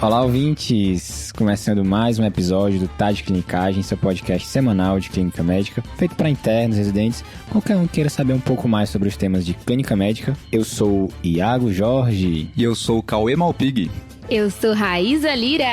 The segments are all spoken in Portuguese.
Olá, ouvintes! Começando mais um episódio do Tá de Clinicagem, seu podcast semanal de clínica médica, feito para internos, residentes, qualquer um que queira saber um pouco mais sobre os temas de clínica médica. Eu sou o Iago Jorge. E eu sou o Cauê Malpig. Eu sou Raíza Lira.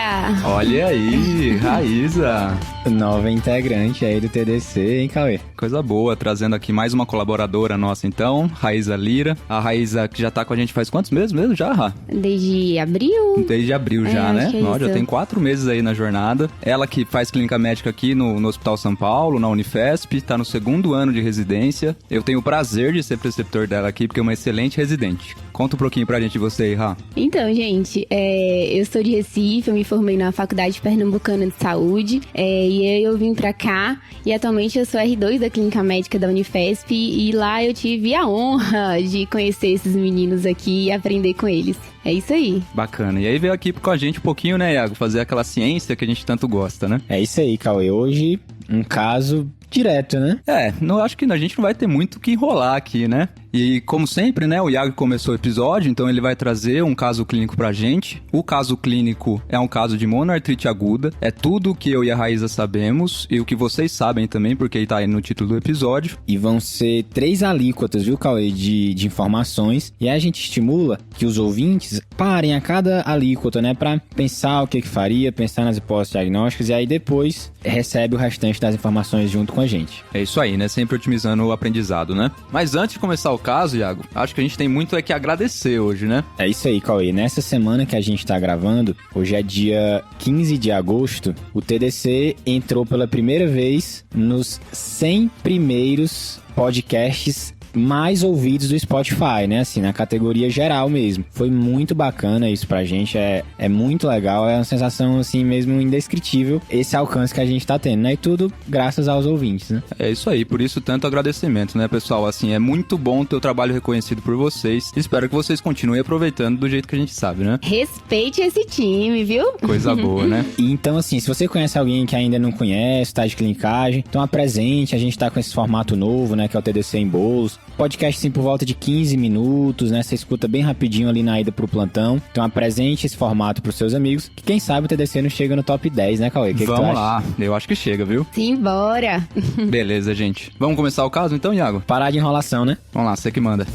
Olha aí, Raíza. Nova integrante aí do TDC, hein, Cauê? Coisa boa, trazendo aqui mais uma colaboradora nossa então, Raíza Lira. A Raíza que já tá com a gente faz quantos meses mesmo já, Rá? Desde abril? Desde abril já, né? Ó, já tem 4 meses aí na jornada. Ela que faz clínica médica aqui no Hospital São Paulo, na Unifesp, tá no 2º ano de residência. Eu tenho o prazer de ser preceptor dela aqui, porque é uma excelente residente. Conta um pouquinho pra gente de você aí, Rá. Então, gente, eu sou de Recife, eu me formei na Faculdade Pernambucana de Saúde, e aí eu vim pra cá, e atualmente eu sou R2 da Clínica Médica da Unifesp, e lá eu tive a honra de conhecer esses meninos aqui e aprender com eles. É isso aí. Bacana. E aí veio aqui com a gente um pouquinho, né, Iago? Fazer aquela ciência que a gente tanto gosta, né? É isso aí, Cauê. Hoje, um caso direto, né? Não acho que a gente não vai ter muito o que enrolar aqui, né? E como sempre, né, o Iago começou o episódio, então ele vai trazer um caso clínico pra gente. O caso clínico é um caso de monoartrite aguda, é tudo o que eu e a Raíza sabemos e o que vocês sabem também, porque tá aí no título do episódio. E vão ser 3 alíquotas, viu, Cauê, de informações, e a gente estimula que os ouvintes parem a cada alíquota, né, pra pensar o que faria, pensar nas hipóteses diagnósticas, e aí depois recebe o restante das informações junto com a gente. É isso aí, né, sempre otimizando o aprendizado, né? Mas antes de começar o caso, Iago, acho que a gente tem muito que agradecer hoje, né? É isso aí, Cauê. Nessa semana que a gente tá gravando, hoje é dia 15 de agosto, o TDC entrou pela primeira vez nos 100 primeiros podcasts mais ouvidos do Spotify, né? Assim, na categoria geral mesmo. Foi muito bacana isso pra gente, é muito legal, é uma sensação, assim, mesmo indescritível, esse alcance que a gente tá tendo, né? E tudo graças aos ouvintes, né? É isso aí, por isso tanto agradecimento, né, pessoal? Assim, é muito bom ter o trabalho reconhecido por vocês. Espero que vocês continuem aproveitando do jeito que a gente sabe, né? Respeite esse time, viu? Coisa boa, né? E então, assim, se você conhece alguém que ainda não conhece, tá de clinicagem, então apresente, a gente tá com esse formato novo, né, que é o TDC em bolos. Podcast, assim, por volta de 15 minutos, né? Você escuta bem rapidinho ali na ida pro plantão. Então apresente esse formato pros seus amigos, que quem sabe o TDC não chega no top 10, né, Cauê? Vamos lá, eu acho que chega, viu? Simbora! Beleza, gente. Vamos começar o caso então, Iago? Parar de enrolação, né? Vamos lá, você que manda.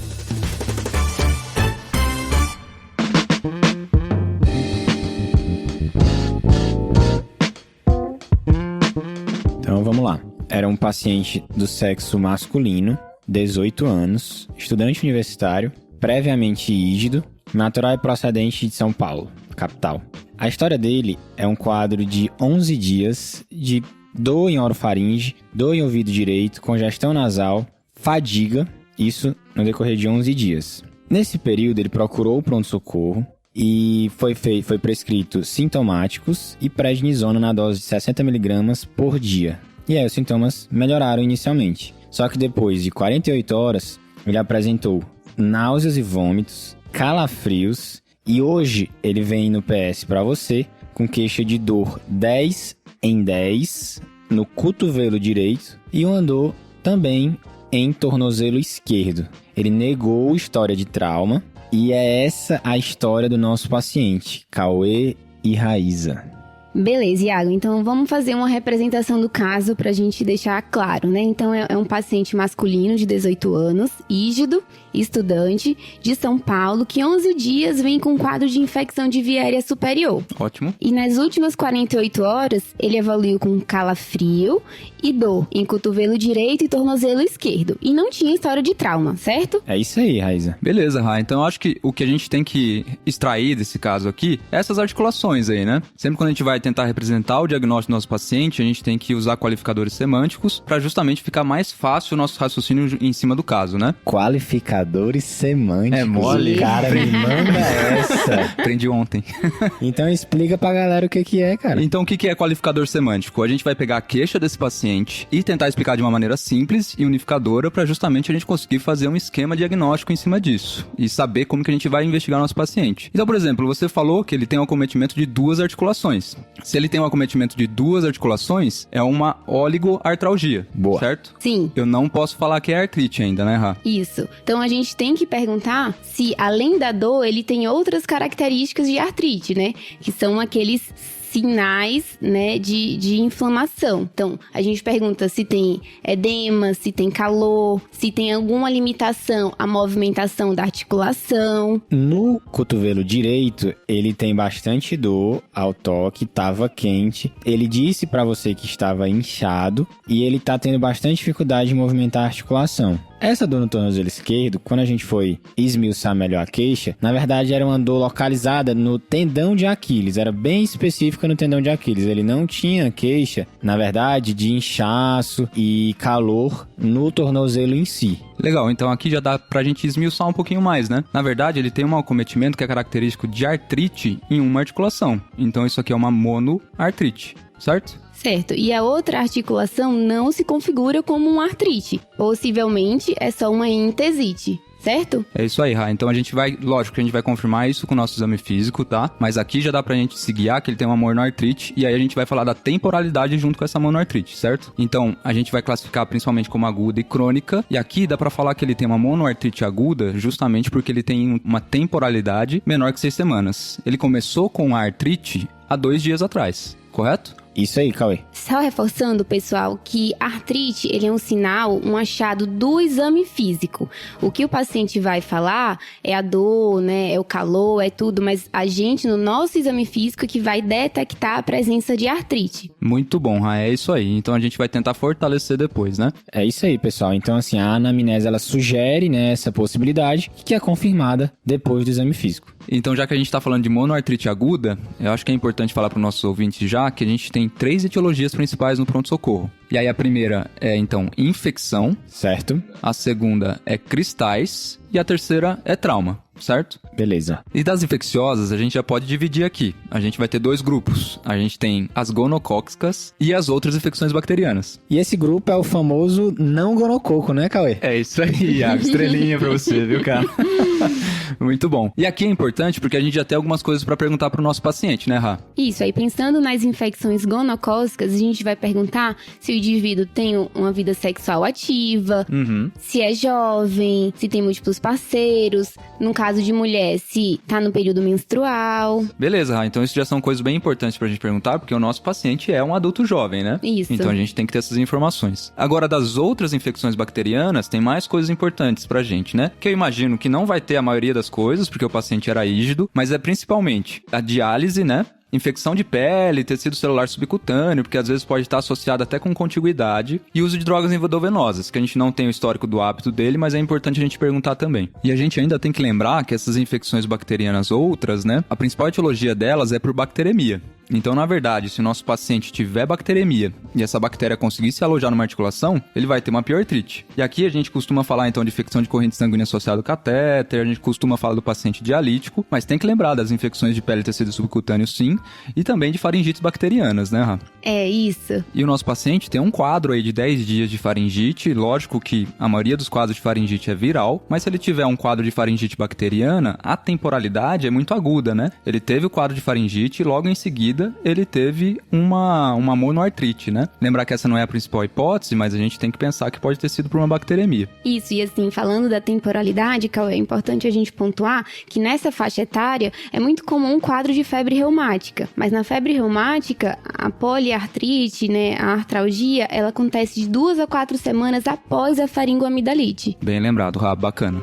Então vamos lá. Era um paciente do sexo masculino, 18 anos, estudante universitário, previamente ígido, natural e procedente de São Paulo, capital. A história dele é um quadro de 11 dias de dor em orofaringe, dor em ouvido direito, congestão nasal, fadiga, isso no decorrer de 11 dias. Nesse período ele procurou o pronto-socorro e foi prescrito sintomáticos e prednisona na dose de 60mg por dia. E aí os sintomas melhoraram inicialmente. Só que depois de 48 horas, ele apresentou náuseas e vômitos, calafrios, e hoje ele vem no PS para você com queixa de dor 10 em 10 no cotovelo direito e uma dor também em tornozelo esquerdo. Ele negou história de trauma e é essa a história do nosso paciente, Cauê e Raíza. Beleza, Iago, então vamos fazer uma representação do caso pra gente deixar claro, né? Então é um paciente masculino de 18 anos, ígido, estudante de São Paulo, que 11 dias vem com quadro de infecção de via aérea superior. Ótimo. E nas últimas 48 horas, ele evoluiu com calafrio e dor em cotovelo direito e tornozelo esquerdo. E não tinha história de trauma, certo? É isso aí, Raíza. Beleza, Ra. Então eu acho que o que a gente tem que extrair desse caso aqui é essas articulações aí, né? Sempre quando a gente vai tentar representar o diagnóstico do nosso paciente, a gente tem que usar qualificadores semânticos para justamente ficar mais fácil o nosso raciocínio em cima do caso, né? Qualificadores semânticos. É mole. O cara me manda essa. Aprendi ontem. Então explica pra galera o que é, cara. Então o que é qualificador semântico? A gente vai pegar a queixa desse paciente e tentar explicar de uma maneira simples e unificadora para justamente a gente conseguir fazer um esquema diagnóstico em cima disso e saber como que a gente vai investigar nosso paciente. Então, por exemplo, você falou que ele tem um acometimento de 2 articulações. Se ele tem um acometimento de 2 articulações, é uma oligoartralgia. Boa. Certo? Sim. Eu não posso falar que é artrite ainda, né, Rá? Isso. Então a gente tem que perguntar se, além da dor, ele tem outras características de artrite, né? Que são aqueles sinais, né, de inflamação. Então, a gente pergunta se tem edema, se tem calor, se tem alguma limitação à movimentação da articulação. No cotovelo direito, ele tem bastante dor ao toque, tava quente. Ele disse pra você que estava inchado e ele tá tendo bastante dificuldade de movimentar a articulação. Essa dor no tornozelo esquerdo, quando a gente foi esmiuçar melhor a queixa, na verdade era uma dor localizada no tendão de Aquiles, era bem específica no tendão de Aquiles. Ele não tinha queixa, na verdade, de inchaço e calor no tornozelo em si. Legal, então aqui já dá pra gente esmiuçar um pouquinho mais, né? Na verdade, ele tem um acometimento que é característico de artrite em uma articulação. Então isso aqui é uma monoartrite, certo? Certo. E a outra articulação não se configura como uma artrite. Possivelmente é só uma entesite. Certo? É isso aí, Rá. Então a gente vai, lógico que a gente vai confirmar isso com o nosso exame físico, tá? Mas aqui já dá pra gente se guiar que ele tem uma monoartrite e aí a gente vai falar da temporalidade junto com essa monoartrite, certo? Então a gente vai classificar principalmente como aguda e crônica e aqui dá pra falar que ele tem uma monoartrite aguda justamente porque ele tem uma temporalidade menor que 6 semanas. Ele começou com a artrite há 2 dias atrás, correto? Isso aí, Cauê. Só reforçando, pessoal, que artrite, ele é um sinal, um achado do exame físico. O que o paciente vai falar é a dor, né, é o calor, é tudo, mas a gente, no nosso exame físico, que vai detectar a presença de artrite. Muito bom, Ra, é isso aí. Então a gente vai tentar fortalecer depois, né? É isso aí, pessoal. Então, assim, a anamnese, ela sugere, né, essa possibilidade, que é confirmada depois do exame físico. Então, já que a gente tá falando de monoartrite aguda, eu acho que é importante falar para os nossos ouvintes já que a gente tem 3 etiologias principais no pronto-socorro. E aí a primeira é, então, infecção. Certo. A segunda é cristais. E a terceira é trauma, certo? Beleza. E das infecciosas, a gente já pode dividir aqui. A gente vai ter 2 grupos. A gente tem as gonocócicas e as outras infecções bacterianas. E esse grupo é o famoso não gonococo, né, Cauê? É isso aí, Iago. Estrelinha pra você, viu, cara? Muito bom. E aqui é importante porque a gente já tem algumas coisas pra perguntar pro nosso paciente, né, Rá? Isso, aí pensando nas infecções gonocócicas, a gente vai perguntar se o indivíduo tem uma vida sexual ativa, se é jovem, se tem múltiplos parceiros, no caso de mulher, se tá no período menstrual. Beleza, Rá. Então isso já são coisas bem importantes pra gente perguntar, porque o nosso paciente é um adulto jovem, né? Isso. Então a gente tem que ter essas informações. Agora, das outras infecções bacterianas, tem mais coisas importantes pra gente, né? Que eu imagino que não vai ter a maioria das coisas, porque o paciente era rígido, mas é principalmente a diálise, né? Infecção de pele, tecido celular subcutâneo, porque às vezes pode estar associado até com contiguidade, e uso de drogas endovenosas, que a gente não tem o histórico do hábito dele, mas é importante a gente perguntar também. E a gente ainda tem que lembrar que essas infecções bacterianas outras, né, a principal etiologia delas é por bacteremia. Então, na verdade, se o nosso paciente tiver bacteremia e essa bactéria conseguir se alojar numa articulação, ele vai ter uma piortrite. E aqui a gente costuma falar, então, de infecção de corrente sanguínea associada ao catéter, a gente costuma falar do paciente dialítico, mas tem que lembrar das infecções de pele e tecido subcutâneo, sim, e também de faringites bacterianas, né, Rá? É isso. E o nosso paciente tem um quadro aí de 10 dias de faringite, lógico que a maioria dos quadros de faringite é viral, mas se ele tiver um quadro de faringite bacteriana, a temporalidade é muito aguda, né? Ele teve o quadro de faringite e logo em seguida ele teve uma monoartrite, né? Lembrar que essa não é a principal hipótese, mas a gente tem que pensar que pode ter sido por uma bacteremia. Isso, e assim, falando da temporalidade, Cauê, é importante a gente pontuar que nessa faixa etária é muito comum um quadro de febre reumática, mas na febre reumática, a poliartrite, né, a artralgia, ela acontece de 2 a 4 semanas após a faringoamidalite. Bem lembrado, Rá, bacana.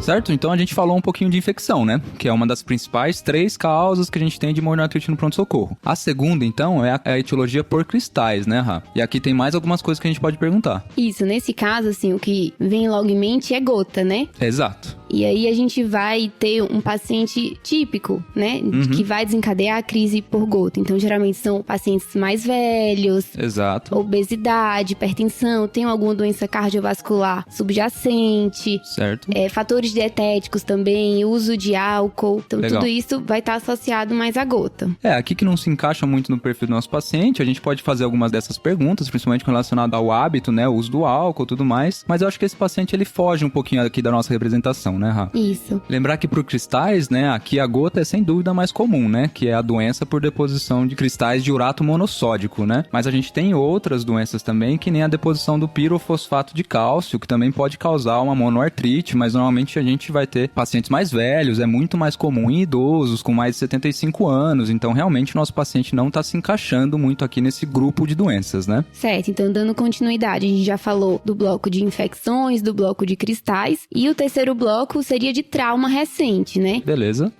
Certo? Então a gente falou um pouquinho de infecção, né? Que é uma das principais 3 causas que a gente tem de monoartrite no pronto-socorro. A segunda, então, é a etiologia por cristais, né, Rá? E aqui tem mais algumas coisas que a gente pode perguntar. Isso, nesse caso, assim, o que vem logo em mente é gota, né? Exato. E aí a gente vai ter um paciente típico, né? Que vai desencadear a crise por gota. Então, geralmente são pacientes mais velhos. Exato. Obesidade, hipertensão, tem alguma doença cardiovascular subjacente. Certo. Fatores dietéticos também, uso de álcool. Então, Legal. tudo isso vai estar associado mais à gota. Aqui que não se encaixa muito no perfil do nosso paciente, a gente pode fazer algumas dessas perguntas, principalmente relacionadas ao hábito, né? O uso do álcool e tudo mais. Mas eu acho que esse paciente, ele foge um pouquinho aqui da nossa representação, articulação, né, Rá? Isso. Lembrar que pro cristais, né, aqui a gota é sem dúvida mais comum, né, que é a doença por deposição de cristais de urato monossódico, né? Mas a gente tem outras doenças também, que nem a deposição do pirofosfato de cálcio, que também pode causar uma monoartrite, mas normalmente a gente vai ter pacientes mais velhos, é muito mais comum em idosos com mais de 75 anos, então realmente o nosso paciente não está se encaixando muito aqui nesse grupo de doenças, né? Certo, então dando continuidade, a gente já falou do bloco de infecções, do bloco de cristais, e o terceiro bloco seria de trauma recente, né? Beleza.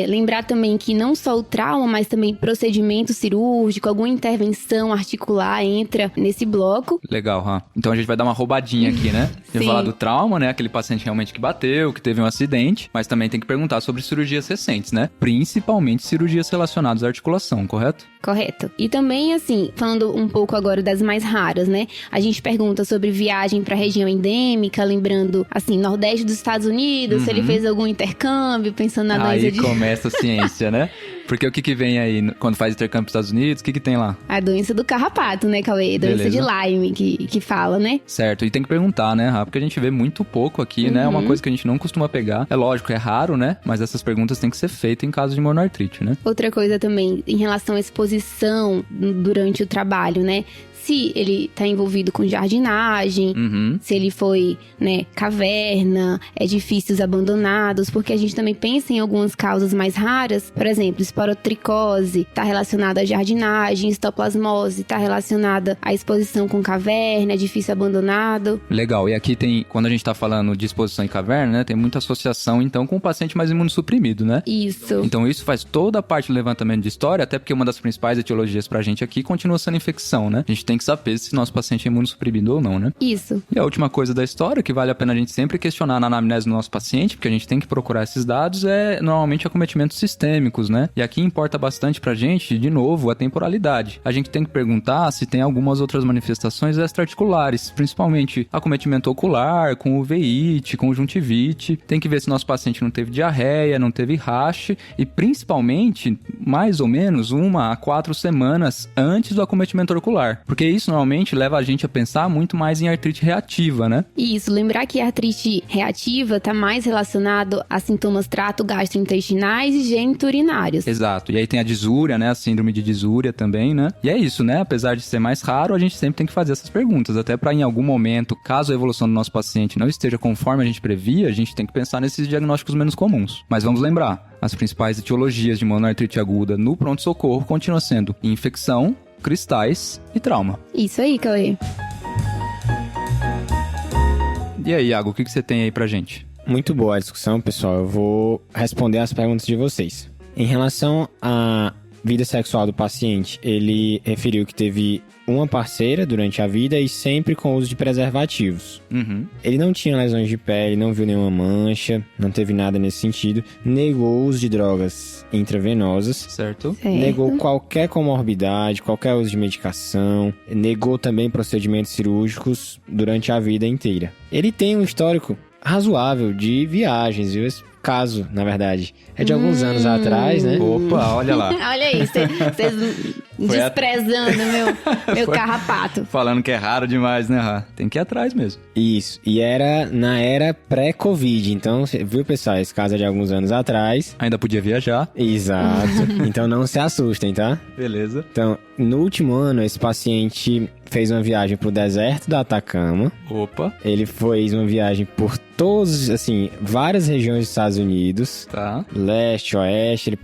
Lembrar também que não só o trauma, mas também procedimento cirúrgico, alguma intervenção articular entra nesse bloco. Legal, Rá. Então a gente vai dar uma roubadinha aqui, né? Tem que Sim. falar do trauma, né? Aquele paciente realmente que bateu, que teve um acidente, mas também tem que perguntar sobre cirurgias recentes, né? Principalmente cirurgias relacionadas à articulação, correto? Correto. E também, assim, falando um pouco agora das mais raras, né? A gente pergunta sobre viagem para região endêmica, lembrando, assim, Nordeste dos Estados Unidos, se ele fez algum intercâmbio, pensando na doença Aí de... começa a ciência, né? Porque o que que vem aí quando faz intercâmbio para os Estados Unidos? O que que tem lá? A doença do carrapato, né, Cauê? Doença Beleza. de Lyme, que fala, né? Certo, e tem que perguntar, né, Rá? Porque a gente vê muito pouco aqui, né? É uma coisa que a gente não costuma pegar. É lógico, é raro, né? Mas essas perguntas têm que ser feitas em caso de monoartrite, né? Outra coisa também, em relação à exposição durante o trabalho, né? Se ele tá envolvido com jardinagem, se ele foi, né, caverna, edifícios abandonados, porque a gente também pensa em algumas causas mais raras, por exemplo, esporotricose tá relacionada à jardinagem, histoplasmose tá relacionada à exposição com caverna, edifício abandonado. Legal, e aqui tem, quando a gente tá falando de exposição em caverna, né? Tem muita associação, então, com o paciente mais imunossuprimido, né? Isso. Então isso faz toda a parte do levantamento de história, até porque uma das principais etiologias pra gente aqui continua sendo infecção, né? A gente tem que saber se nosso paciente é imunossuprimido ou não, né? Isso. E a última coisa da história, que vale a pena a gente sempre questionar na anamnese do nosso paciente, porque a gente tem que procurar esses dados, é normalmente acometimentos sistêmicos, né? E aqui importa bastante pra gente, de novo, a temporalidade. A gente tem que perguntar se tem algumas outras manifestações extraarticulares, principalmente acometimento ocular, com uveíte, conjuntivite. Tem que ver se nosso paciente não teve diarreia, não teve rache e principalmente, mais ou menos, 1 a 4 semanas antes do acometimento ocular. Porque isso normalmente leva a gente a pensar muito mais em artrite reativa, né? Isso, lembrar que a artrite reativa está mais relacionado a sintomas trato-gastrointestinais e geniturinários. Exato. E aí tem a disúria, né? A síndrome de disúria também, né? E é isso, né? Apesar de ser mais raro, a gente sempre tem que fazer essas perguntas. Até para em algum momento, caso a evolução do nosso paciente não esteja conforme a gente previa, a gente tem que pensar nesses diagnósticos menos comuns. Mas vamos lembrar, as principais etiologias de monoartrite aguda no pronto-socorro continuam sendo infecção, cristais e trauma. Isso aí, Cauê. E aí, Iago, o que você tem aí pra gente? Muito boa a discussão, pessoal. Eu vou responder as perguntas de vocês. Em relação à vida sexual do paciente, ele referiu que teve uma parceira durante a vida e sempre com uso de preservativos. Ele não tinha lesões de pele, não viu nenhuma mancha, não teve nada nesse sentido. Negou o uso de drogas intravenosas. Certo. Negou qualquer comorbidade, qualquer uso de medicação. Negou também procedimentos cirúrgicos durante a vida inteira. Ele tem um histórico razoável de viagens, viu? Esse caso, na verdade, é de alguns anos atrás, né? Opa, olha lá. Olha aí, vocês desprezando meu carrapato. Falando que é raro demais, né, Rá? Tem que ir atrás mesmo. Isso, e era na era pré-Covid, então, viu, pessoal? Esse caso é de alguns anos atrás. Ainda podia viajar. Exato, então não se assustem, tá? Beleza. Então, no último ano, esse paciente fez uma viagem pro deserto do Atacama. Opa. Ele fez uma viagem por todos, assim, várias regiões dos Estados Unidos. Tá. Leste, oeste, ele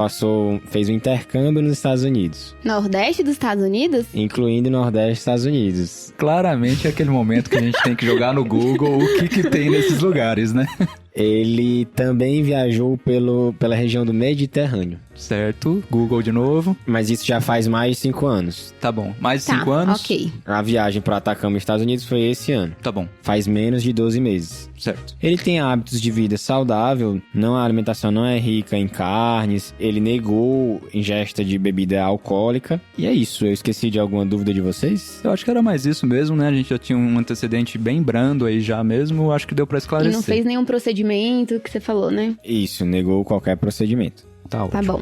fez um intercâmbio nos Estados Unidos. Nordeste dos Estados Unidos? Incluindo o Nordeste dos Estados Unidos. Claramente é aquele momento que a gente tem que jogar no Google o que tem nesses lugares, né? Ele também viajou pela região do Mediterrâneo. Certo. Google de novo. Mas isso já faz mais de 5 anos. Tá bom. Mais de Tá, 5 anos? ok. A viagem para Atacama, Estados Unidos, foi esse ano. Tá bom. Faz menos de 12 meses. Certo. Ele tem hábitos de vida saudável, a alimentação não é rica em carnes, ele negou ingesta de bebida alcoólica. E é isso, eu esqueci de alguma dúvida de vocês? Eu acho que era mais isso mesmo, né? A gente já tinha um antecedente bem brando aí já mesmo, eu acho que deu pra E esclarecer. não fez nenhum procedimento que você falou, né? Isso, negou qualquer procedimento. Tá ótimo. Tá bom.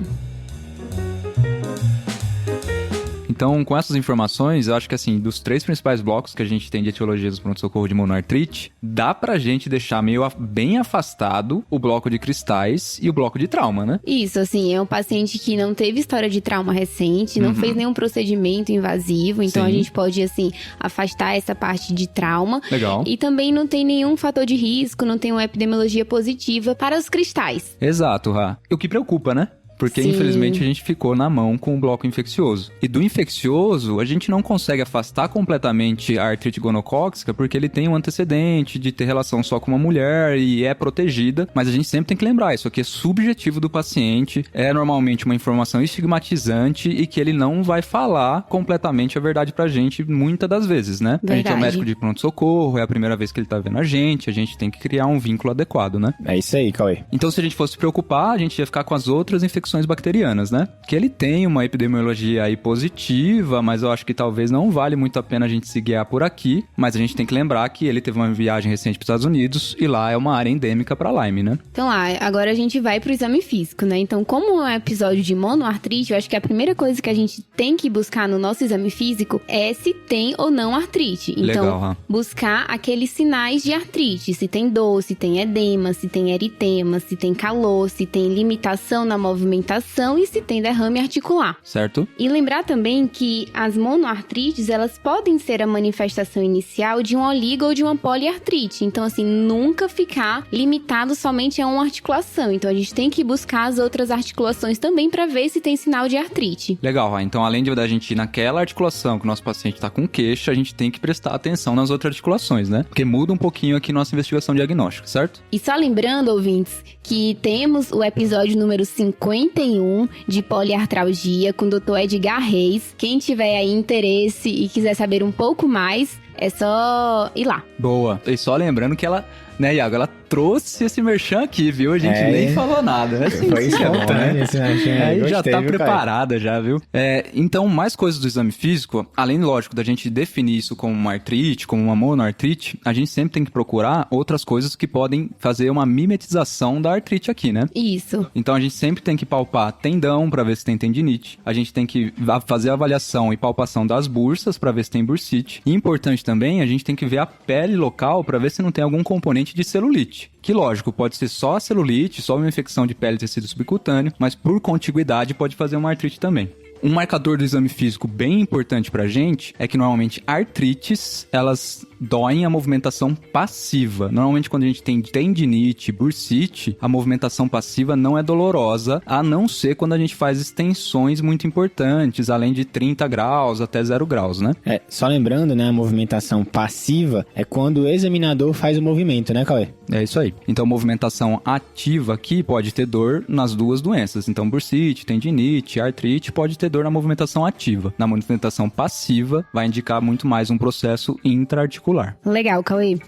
Então, com essas informações, eu acho que assim, dos 3 principais blocos que a gente tem de etiologias do pronto-socorro de monoartrite, dá pra gente deixar bem afastado o bloco de cristais e o bloco de trauma, né? Isso, assim, é um paciente que não teve história de trauma recente, não fez nenhum procedimento invasivo, então a gente pode, assim, afastar essa parte de trauma. Legal. E também não tem nenhum fator de risco, não tem uma epidemiologia positiva para os cristais. Exato, Rá. O que preocupa, né? Porque, Sim. infelizmente, a gente ficou na mão com o bloco infeccioso. E do infeccioso, a gente não consegue afastar completamente a artrite gonocócica porque ele tem um antecedente de ter relação só com uma mulher e é protegida. Mas a gente sempre tem que lembrar, isso aqui é subjetivo do paciente, é normalmente uma informação estigmatizante e que ele não vai falar completamente a verdade pra gente muitas das vezes, né? Verdade. A gente é o médico de pronto-socorro, é a primeira vez que ele tá vendo a gente tem que criar um vínculo adequado, né? É isso aí, Cauê. Então, se a gente fosse se preocupar, a gente ia ficar com as outras infecções bacterianas, né? Que ele tem uma epidemiologia aí positiva, mas eu acho que talvez não vale muito a pena a gente se guiar por aqui, mas a gente tem que lembrar que ele teve uma viagem recente para os Estados Unidos e lá é uma área endêmica para Lyme, né? Então lá, agora a gente vai pro exame físico, né? Então, como é um episódio de monoartrite, eu acho que a primeira coisa que a gente tem que buscar no nosso exame físico é se tem ou não artrite. Então, Legal, buscar aqueles sinais de artrite, se tem dor, se tem edema, se tem eritema, se tem calor, se tem limitação na movimentação e se tem derrame articular. Certo? E lembrar também que as monoartrites, elas podem ser a manifestação inicial de uma oligo ou de uma poliartrite. Então, assim, nunca ficar limitado somente a uma articulação. Então, a gente tem que buscar as outras articulações também para ver se tem sinal de artrite. Legal, Rá. Então, além da gente ir naquela articulação que o nosso paciente está com queixa, a gente tem que prestar atenção nas outras articulações, né? Porque muda um pouquinho aqui nossa investigação diagnóstica, certo? E só lembrando, ouvintes, que temos o episódio número 51 de poliartralgia com o Dr. Edgar Reis. Quem tiver aí interesse e quiser saber um pouco mais, é só ir lá. Boa. E só lembrando que ela, né, Iago, ela trouxe esse merchan aqui, viu? A gente nem falou nada. É assim, Foi que é bom, espontâneo né? esse merchan aí. Aí já Gostei, tá viu, preparada já, viu? Então, mais coisas do exame físico, além, lógico, da gente definir isso como uma artrite, como uma monoartrite, a gente sempre tem que procurar outras coisas que podem fazer uma mimetização da artrite aqui, né? Isso. Então, a gente sempre tem que palpar tendão para ver se tem tendinite. A gente tem que fazer a avaliação e palpação das bursas para ver se tem bursite. E importante também, a gente tem que ver a pele local para ver se não tem algum componente de celulite. Que, lógico, pode ser só a celulite, só uma infecção de pele e tecido subcutâneo, mas por contiguidade pode fazer uma artrite também. Um marcador do exame físico bem importante pra gente é que normalmente artrites, elas doem a movimentação passiva. Normalmente quando a gente tem tendinite, bursite, a movimentação passiva não é dolorosa, a não ser quando a gente faz extensões muito importantes, além de 30 graus até 0 graus, né? Só lembrando, né, a movimentação passiva é quando o examinador faz o movimento, né, Cauê? É isso aí. Então, movimentação ativa aqui pode ter dor nas duas doenças. Então, bursite, tendinite, artrite pode ter dor na movimentação ativa. Na movimentação passiva, vai indicar muito mais um processo intraarticular. Legal, Cauê.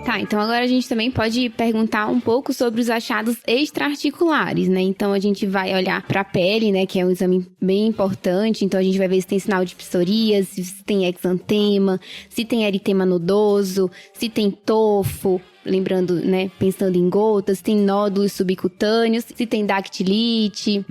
Tá, então agora a gente também pode perguntar um pouco sobre os achados extraarticulares, né? Então a gente vai olhar pra pele, né, que é um exame bem importante. Então a gente vai ver se tem sinal de psoríase, se tem exantema, se tem eritema nodoso, se tem tofo, lembrando, né, pensando em gotas, tem nódulos subcutâneos, se tem dactilite.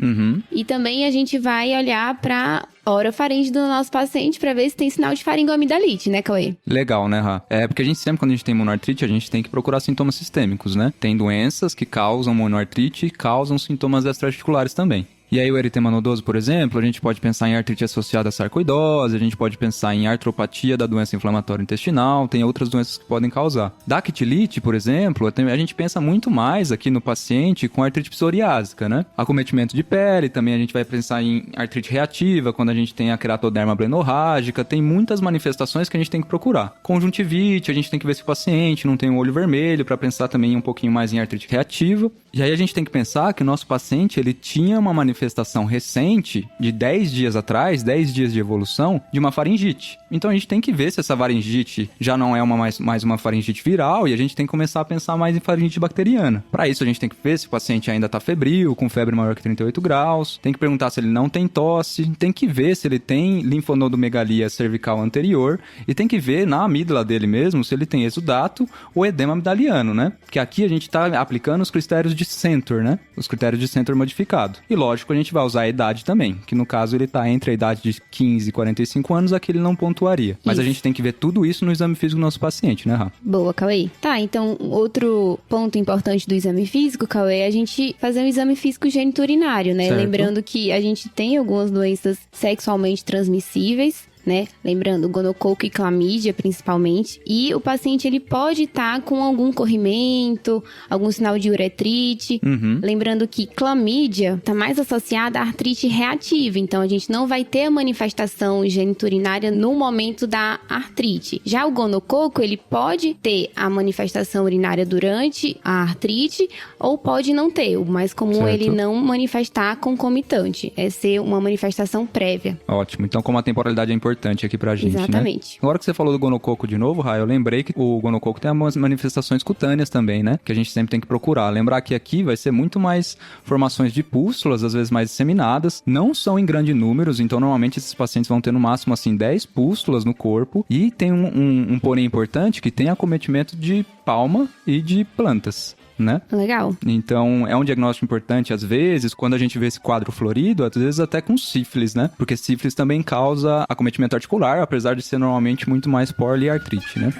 E também a gente vai olhar pra orofaringe do nosso paciente pra ver se tem sinal de faringoamidalite, né, Cauê? Legal, né, Rá? Porque a gente sempre, quando a gente tem monoartrite, a gente tem que procurar sintomas sistêmicos, né? Tem doenças que causam monoartrite e causam sintomas extraarticulares também. E aí o eritema nodoso, por exemplo, a gente pode pensar em artrite associada à sarcoidose, a gente pode pensar em artropatia da doença inflamatória intestinal, tem outras doenças que podem causar. Dactilite, por exemplo, a gente pensa muito mais aqui no paciente com artrite psoriásica, né? Acometimento de pele, também a gente vai pensar em artrite reativa, quando a gente tem a keratoderma blenorrágica, tem muitas manifestações que a gente tem que procurar. Conjuntivite, a gente tem que ver se o paciente não tem um olho vermelho, para pensar também um pouquinho mais em artrite reativa. E aí a gente tem que pensar que o nosso paciente, ele tinha uma manifestação recente, de 10 dias atrás, 10 dias de evolução, de uma faringite. Então a gente tem que ver se essa faringite já não é mais uma faringite viral e a gente tem que começar a pensar mais em faringite bacteriana. Para isso a gente tem que ver se o paciente ainda está febril, com febre maior que 38 graus, tem que perguntar se ele não tem tosse, tem que ver se ele tem linfonodomegalia cervical anterior e tem que ver na amígdala dele mesmo se ele tem exudato ou edema amigdaliano, né? Que aqui a gente está aplicando os critérios de Centor, né? Os critérios de Centor modificado. E lógico, a a gente vai usar a idade também, que no caso ele tá entre a idade de 15 e 45 anos, aqui ele não pontuaria. Mas a gente tem que ver tudo isso no exame físico do nosso paciente, né, Rá? Boa, Cauê. Tá, então outro ponto importante do exame físico, Cauê, é a gente fazer um exame físico geniturinário, né? Certo. Lembrando que a gente tem algumas doenças sexualmente transmissíveis, né? Lembrando, gonococo e clamídia, principalmente. E o paciente, ele pode estar com algum corrimento, algum sinal de uretrite. Lembrando que clamídia está mais associada à artrite reativa. Então, a gente não vai ter a manifestação geniturinária no momento da artrite. Já o gonococo, ele pode ter a manifestação urinária durante a artrite ou pode não ter. O mais comum é ele não manifestar concomitante. É ser uma manifestação prévia. Ótimo. Então, como a temporalidade é importante aqui pra gente, Exatamente. né? Agora que você falou do gonococo de novo, Raio, eu lembrei que o gonococo tem umas manifestações cutâneas também, né? Que a gente sempre tem que procurar. Lembrar que aqui vai ser muito mais formações de pústulas, às vezes mais disseminadas. Não são em grandes números, então normalmente esses pacientes vão ter no máximo, assim, 10 pústulas no corpo. E tem um porém importante que tem acometimento de palma e de plantas, né? Legal. Então, é um diagnóstico importante, às vezes, quando a gente vê esse quadro florido, às vezes até com sífilis, né? Porque sífilis também causa acometimento articular, apesar de ser normalmente muito mais poliartrite, né?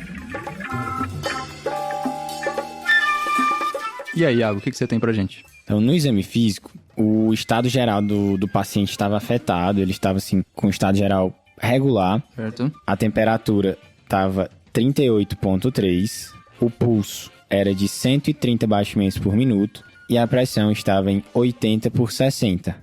E aí, Iago, o que você tem pra gente? Então, no exame físico, o estado geral do paciente estava afetado, ele estava, assim, com o estado geral regular. Certo. A temperatura estava 38,3, o pulso era de 130 batimentos por minuto e a pressão estava em 80/60.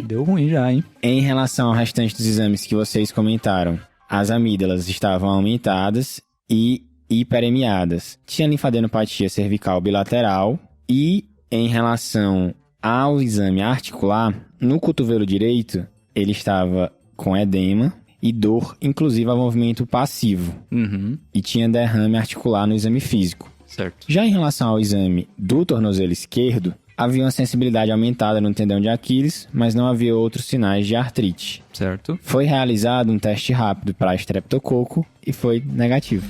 Deu ruim já, hein? Em relação ao restante dos exames que vocês comentaram, as amígdalas estavam aumentadas e hiperemiadas. Tinha linfadenopatia cervical bilateral e, em relação ao exame articular, no cotovelo direito, ele estava com edema e dor, inclusive ao movimento passivo. E tinha derrame articular no exame físico. Certo. Já em relação ao exame do tornozelo esquerdo, havia uma sensibilidade aumentada no tendão de Aquiles, mas não havia outros sinais de artrite. Certo. Foi realizado um teste rápido para estreptococo e foi negativo.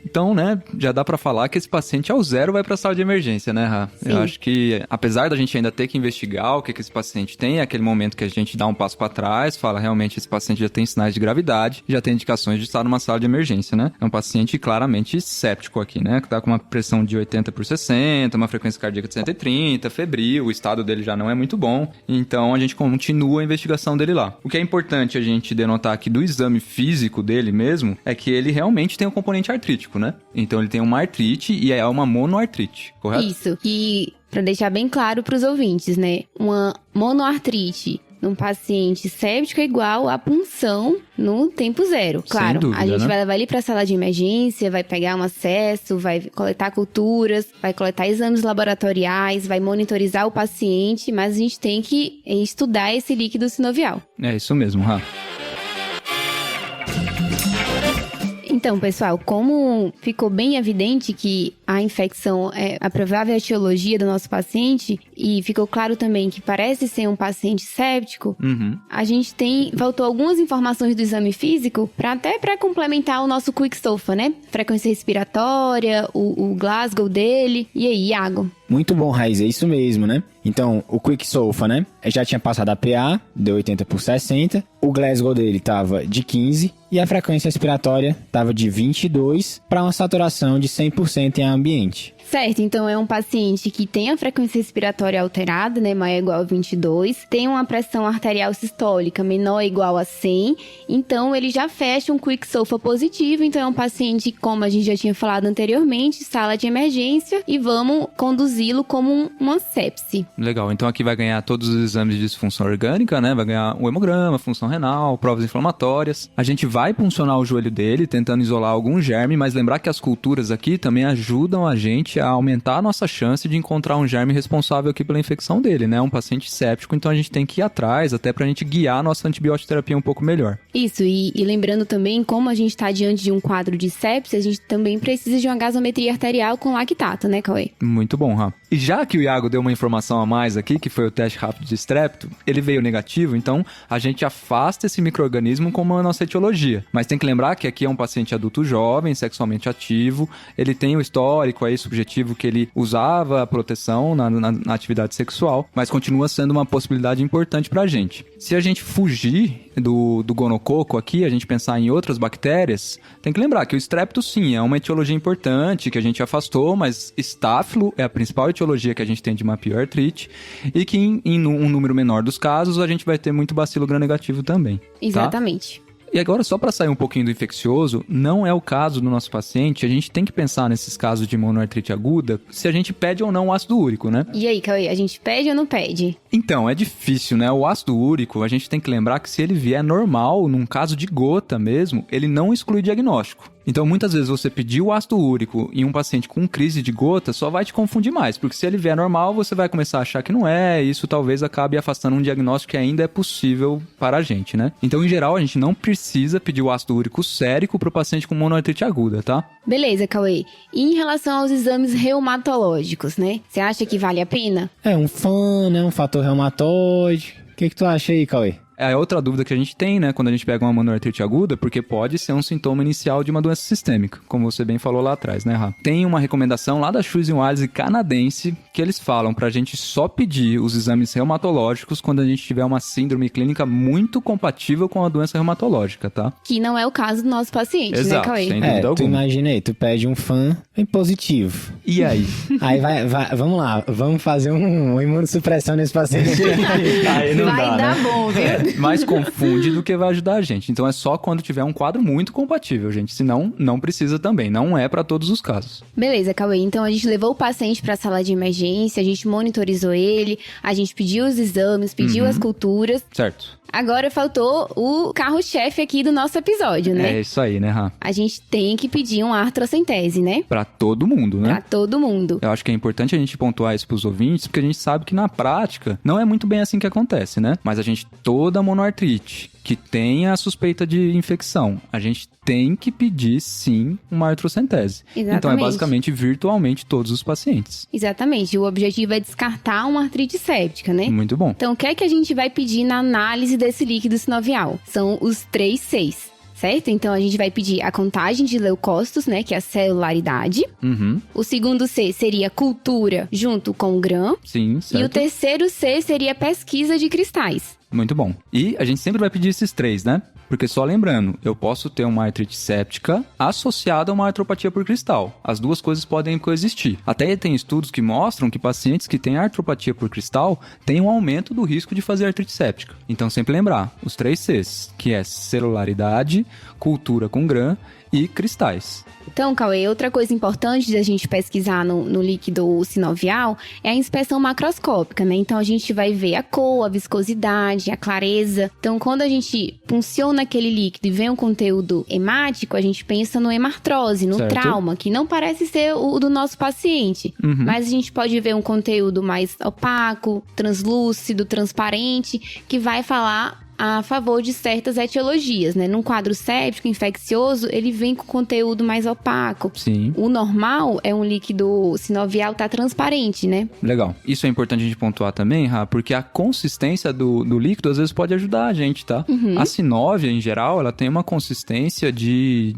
Então, né, já dá pra falar que esse paciente ao zero vai pra sala de emergência, né, Rá? Sim. Eu acho que, apesar da gente ainda ter que investigar o que esse paciente tem, é aquele momento que a gente dá um passo pra trás, fala, realmente, esse paciente já tem sinais de gravidade, já tem indicações de estar numa sala de emergência, né? É um paciente claramente séptico aqui, né? Que tá com uma pressão de 80/60, uma frequência cardíaca de 130, febril, o estado dele já não é muito bom, então a gente continua a investigação dele lá. O que é importante a gente denotar aqui do exame físico dele mesmo, é que ele realmente tem um componente artrítico, né? Então ele tem uma artrite e é uma monoartrite, correto? Isso. E para deixar bem claro para os ouvintes, né? Uma monoartrite num paciente séptico é igual a punção no tempo zero. Claro, dúvida, a gente né? vai levar ele para a sala de emergência, vai pegar um acesso, vai coletar culturas, vai coletar exames laboratoriais, vai monitorizar o paciente, mas a gente tem que estudar esse líquido sinovial. É isso mesmo, Rá. Então, pessoal, como ficou bem evidente que a infecção é a provável etiologia do nosso paciente e ficou claro também que parece ser um paciente séptico, a gente faltou algumas informações do exame físico até para complementar o nosso Quick SOFA, né? Frequência respiratória, o Glasgow dele. E aí, Iago? Muito bom, Raiz, é isso mesmo, né? Então, o Quick SOFA, né? Já tinha passado a PA, deu 80/60. O Glasgow dele tava de 15 e a frequência respiratória tava de 22 para uma saturação de 100% em ambiente. Certo, então é um paciente que tem a frequência respiratória alterada, né, maior ou igual a 22, tem uma pressão arterial sistólica menor ou igual a 100, então ele já fecha um Quick SOFA positivo, então é um paciente, como a gente já tinha falado anteriormente, sala de emergência, e vamos conduzi-lo como uma sepse. Legal, então aqui vai ganhar todos os exames de disfunção orgânica, né? Vai ganhar o hemograma, função renal, provas inflamatórias. A gente vai puncionar o joelho dele, tentando isolar algum germe, mas lembrar que as culturas aqui também ajudam a gente a aumentar a nossa chance de encontrar um germe responsável aqui pela infecção dele, né? Um paciente séptico, então a gente tem que ir atrás até pra gente guiar a nossa antibiótico-terapia um pouco melhor. Isso, e lembrando também, como a gente está diante de um quadro de sepse, a gente também precisa de uma gasometria arterial com lactato, né, Cauê? Muito bom, Rá. E já que o Iago deu uma informação a mais aqui, que foi o teste rápido de estrépito, ele veio negativo, então a gente afasta esse micro-organismo como a nossa etiologia. Mas tem que lembrar que aqui é um paciente adulto jovem, sexualmente ativo, ele tem o histórico aí subjetivo que ele usava a proteção na atividade sexual, mas continua sendo uma possibilidade importante pra gente. Se a gente fugir do gonococo aqui, a gente pensar em outras bactérias, tem que lembrar que o estrépito sim é uma etiologia importante que a gente afastou, mas estáfilo é a principal etiologia que a gente tem de uma piortrite e que em um número menor dos casos a gente vai ter muito bacilo gram-negativo também. Exatamente. Tá? E agora, só para sair um pouquinho do infeccioso, não é o caso do nosso paciente, a gente tem que pensar nesses casos de monoartrite aguda, se a gente pede ou não o ácido úrico, né? E aí, Cauê, a gente pede ou não pede? Então, é difícil, né? O ácido úrico, a gente tem que lembrar que se ele vier normal, num caso de gota mesmo, ele não exclui diagnóstico. Então, muitas vezes você pedir o ácido úrico em um paciente com crise de gota só vai te confundir mais, porque se ele vier normal, você vai começar a achar que não é, e isso talvez acabe afastando um diagnóstico que ainda é possível para a gente, né? Então, em geral, a gente não precisa pedir o ácido úrico sérico para o paciente com monoartrite aguda, tá? Beleza, Cauê. E em relação aos exames reumatológicos, né? Você acha que vale a pena? É um FAN, né? Um fator reumatoide. O que tu acha aí, Cauê? É outra dúvida que a gente tem, né, quando a gente pega uma monoartrite aguda, porque pode ser um sintoma inicial de uma doença sistêmica, como você bem falou lá atrás, né, Rá? Tem uma recomendação lá da Shoes and Wiles canadense que eles falam pra gente só pedir os exames reumatológicos quando a gente tiver uma síndrome clínica muito compatível com a doença reumatológica, tá? Que não é o caso do nosso paciente, Exato, né, Cauê? sem dúvida Tu alguma. imagina aí, tu pede um FAN bem positivo. E aí? Aí vamos lá, vamos fazer uma imunossupressão nesse paciente. Aí não Vai dá, dar né? bom, viu? Mais confunde do que vai ajudar a gente. Então é só quando tiver um quadro muito compatível, gente. Senão, não precisa também. Não é pra todos os casos. Beleza, Cauê. Então a gente levou o paciente pra sala de emergência, a gente monitorizou ele, a gente pediu os exames, pediu as culturas. Certo? Agora faltou o carro-chefe aqui do nosso episódio, né? É isso aí, né, Rá? A gente tem que pedir uma artrocentese, né? Pra todo mundo, né? Pra todo mundo. Eu acho que é importante a gente pontuar isso pros ouvintes, porque a gente sabe que na prática não é muito bem assim que acontece, né? Mas a gente, toda monoartrite que tenha a suspeita de infecção, a gente tem que pedir, sim, uma artrocentese. Exatamente. Então é basicamente virtualmente todos os pacientes. Exatamente. O objetivo é descartar uma artrite séptica, né? Muito bom. Então, o que é que a gente vai pedir na análise desse líquido sinovial? São os 3 Cs, certo? Então, a gente vai pedir a contagem de leucócitos, né? Que é a celularidade. Uhum. O segundo C seria cultura junto com o GRAM. Sim, certo. E o terceiro C seria pesquisa de cristais. Muito bom. E a gente sempre vai pedir esses 3, né? Porque só lembrando, eu posso ter uma artrite séptica associada a uma artropatia por cristal. As duas coisas podem coexistir. Até tem estudos que mostram que pacientes que têm artropatia por cristal têm um aumento do risco de fazer artrite séptica. Então sempre lembrar, os 3 Cs, que é celularidade, cultura com GRAM e cristais. Então, Cauê, outra coisa importante da gente pesquisar no líquido sinovial é a inspeção macroscópica, né? Então, a gente vai ver a cor, a viscosidade, a clareza. Então, quando a gente punciona aquele líquido e vê um conteúdo hemático, a gente pensa no hemartrose, no Certo. trauma, que não parece ser o do nosso paciente. Mas a gente pode ver um conteúdo mais opaco, translúcido, transparente, que vai falar a favor de certas etiologias, né? Num quadro séptico, infeccioso, ele vem com conteúdo mais opaco. Sim. O normal é um líquido sinovial tá transparente, né? Legal. Isso é importante a gente pontuar também, Rá, porque a consistência do líquido às vezes pode ajudar a gente, tá? A sinóvia, em geral, ela tem uma consistência de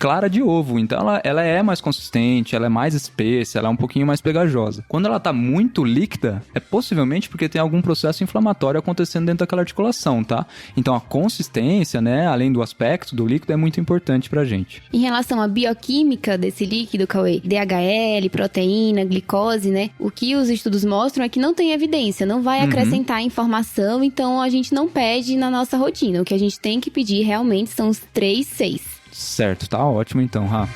clara de ovo. Então, ela é mais consistente, ela é mais espessa, ela é um pouquinho mais pegajosa. Quando ela tá muito líquida, é possivelmente porque tem algum processo inflamatório acontecendo dentro daquela articulação, tá? Então, a consistência, né, além do aspecto do líquido, é muito importante pra gente. Em relação à bioquímica desse líquido, Cauê, DHL, proteína, glicose, né? O que os estudos mostram é que não tem evidência, não vai acrescentar informação, então a gente não pede na nossa rotina. O que a gente tem que pedir realmente são os 3 Cs. Certo, tá ótimo então, Rá.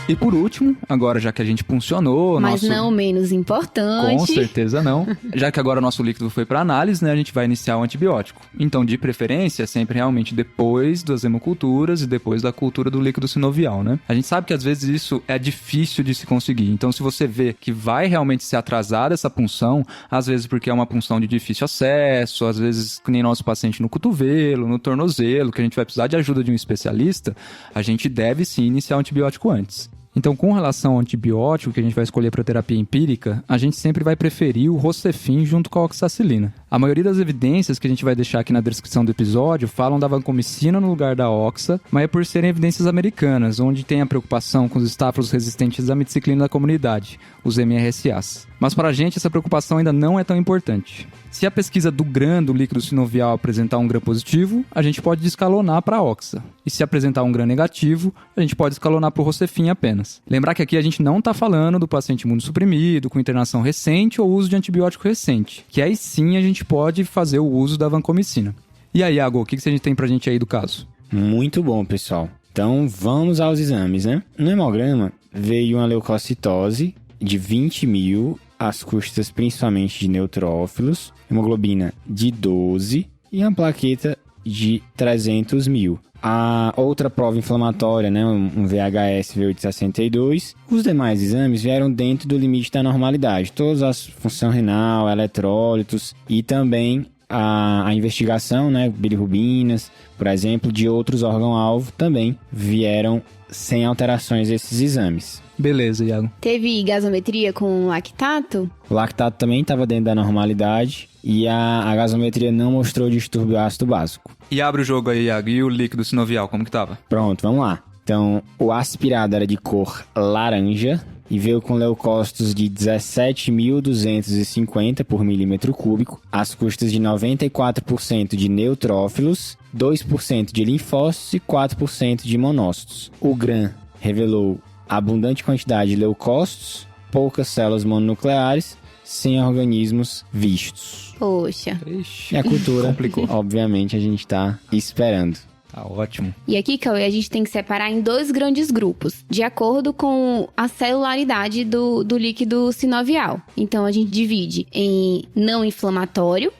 E por último, agora já que a gente funcionou... Mas não menos importante. Com certeza não. Já que agora o nosso líquido foi para análise, né, a gente vai iniciar o antibiótico. Então, de preferência, sempre realmente depois das hemoculturas e depois da cultura do líquido sinovial, né? A gente sabe que às vezes isso é difícil de se conseguir. Então, se você vê que vai realmente se atrasar essa punção, às vezes porque é uma punção de difícil acesso, às vezes que nem nosso paciente no cotovelo, no tornozelo, que a gente vai precisar de ajuda de um especialista, a gente deve sim iniciar o antibiótico antes. Então, com relação ao antibiótico que a gente vai escolher para terapia empírica, a gente sempre vai preferir o Rocefin junto com a oxacilina. A maioria das evidências que a gente vai deixar aqui na descrição do episódio falam da vancomicina no lugar da oxa, mas é por serem evidências americanas, onde tem a preocupação com os estáfilos resistentes à meticiclina da comunidade, os MRSAs. Mas para a gente essa preocupação ainda não é tão importante. Se a pesquisa do GRAM do líquido sinovial apresentar um GRAM positivo, a gente pode descalonar para a oxa. E se apresentar um GRAM negativo, a gente pode escalonar para o Rocefin apenas. Lembrar que aqui a gente não está falando do paciente imunossuprimido, com internação recente ou uso de antibiótico recente, que aí sim a gente pode fazer o uso da vancomicina. E aí, Iago, o que você tem pra gente aí do caso? Muito bom, pessoal. Então, vamos aos exames, né? No hemograma, veio uma leucocitose de 20 mil, às custas principalmente de neutrófilos, hemoglobina de 12 e uma plaqueta de 300 mil. A outra prova inflamatória, né, um VHS V862, os demais exames vieram dentro do limite da normalidade. Todas as função renal, eletrólitos e também a investigação, né, bilirrubinas, por exemplo, de outros órgãos-alvo também vieram sem alterações esses exames. Beleza, Iago. Teve gasometria com lactato? O lactato também estava dentro da normalidade e a gasometria não mostrou distúrbio ácido básico. E abre o jogo aí, Iago. E o líquido sinovial, como que tava? Pronto, vamos lá. Então, o aspirado era de cor laranja e veio com leucócitos de 17.250 por milímetro cúbico, às custas de 94% de neutrófilos, 2% de linfócitos e 4% de monócitos. O GRAM revelou abundante quantidade de leucócitos, poucas células mononucleares, sem organismos vistos. Poxa. Ixi, E a cultura, complicou. obviamente, a gente está esperando. Tá ótimo. E aqui, Cauê, a gente tem que separar em 2 grandes grupos, de acordo com a celularidade do líquido sinovial. Então, a gente divide em não inflamatório,